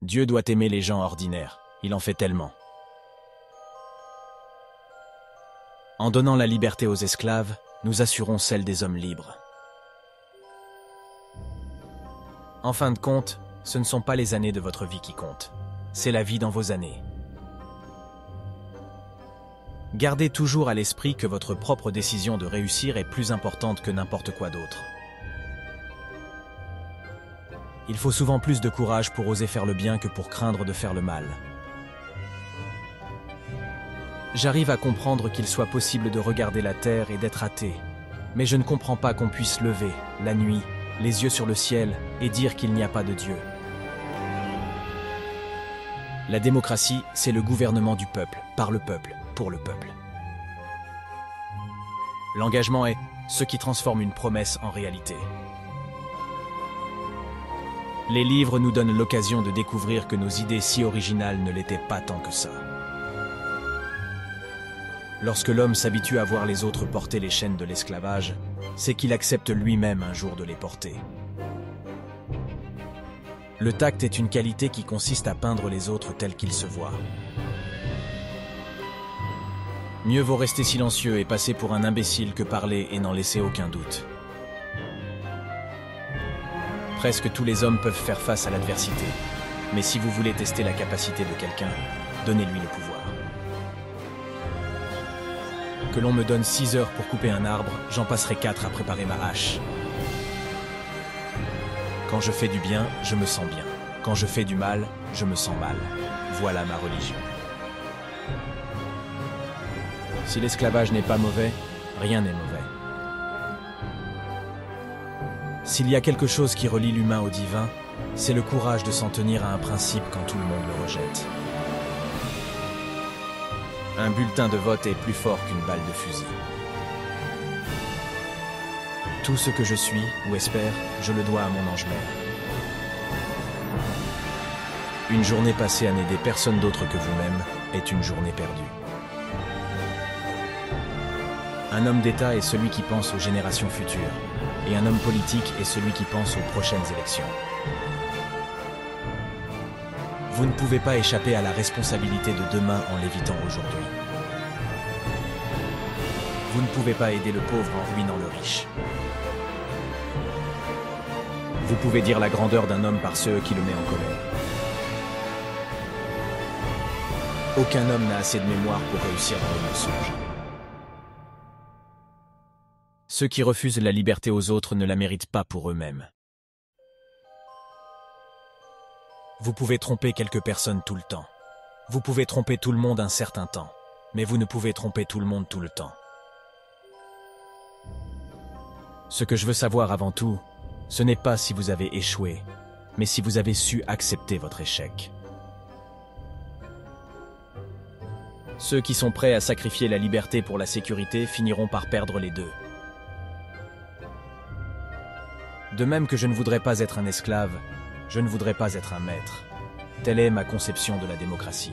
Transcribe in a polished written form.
Dieu doit aimer les gens ordinaires, il en fait tellement. En donnant la liberté aux esclaves, nous assurons celle des hommes libres. En fin de compte, ce ne sont pas les années de votre vie qui comptent, c'est la vie dans vos années. Gardez toujours à l'esprit que votre propre décision de réussir est plus importante que n'importe quoi d'autre. Il faut souvent plus de courage pour oser faire le bien que pour craindre de faire le mal. J'arrive à comprendre qu'il soit possible de regarder la terre et d'être athée, mais je ne comprends pas qu'on puisse lever, la nuit, les yeux sur le ciel et dire qu'il n'y a pas de Dieu. La démocratie, c'est le gouvernement du peuple, par le peuple, pour le peuple. L'engagement est ce qui transforme une promesse en réalité. Les livres nous donnent l'occasion de découvrir que nos idées si originales ne l'étaient pas tant que ça. Lorsque l'homme s'habitue à voir les autres porter les chaînes de l'esclavage, c'est qu'il accepte lui-même un jour de les porter. Le tact est une qualité qui consiste à peindre les autres tels qu'ils se voient. Mieux vaut rester silencieux et passer pour un imbécile que parler et n'en laisser aucun doute. Presque tous les hommes peuvent faire face à l'adversité, mais si vous voulez tester la capacité de quelqu'un, donnez-lui le pouvoir. Que l'on me donne 6 heures pour couper un arbre, j'en passerai 4 à préparer ma hache. Quand je fais du bien, je me sens bien. Quand je fais du mal, je me sens mal. Voilà ma religion. Si l'esclavage n'est pas mauvais, rien n'est mauvais. S'il y a quelque chose qui relie l'humain au divin, c'est le courage de s'en tenir à un principe quand tout le monde le rejette. Un bulletin de vote est plus fort qu'une balle de fusil. Tout ce que je suis, ou espère, je le dois à mon ange mère. Une journée passée à n'aider personne d'autre que vous-même est une journée perdue. Un homme d'État est celui qui pense aux générations futures, et un homme politique est celui qui pense aux prochaines élections. Vous ne pouvez pas échapper à la responsabilité de demain en l'évitant aujourd'hui. Vous ne pouvez pas aider le pauvre en ruinant le riche. Vous pouvez dire la grandeur d'un homme par ceux qui le met en colère. Aucun homme n'a assez de mémoire pour réussir dans le mensonge. Ceux qui refusent la liberté aux autres ne la méritent pas pour eux-mêmes. Vous pouvez tromper quelques personnes tout le temps. Vous pouvez tromper tout le monde un certain temps. Mais vous ne pouvez tromper tout le monde tout le temps. Ce que je veux savoir avant tout, ce n'est pas si vous avez échoué, mais si vous avez su accepter votre échec. Ceux qui sont prêts à sacrifier la liberté pour la sécurité finiront par perdre les deux. De même que je ne voudrais pas être un esclave, je ne voudrais pas être un maître. Telle est ma conception de la démocratie.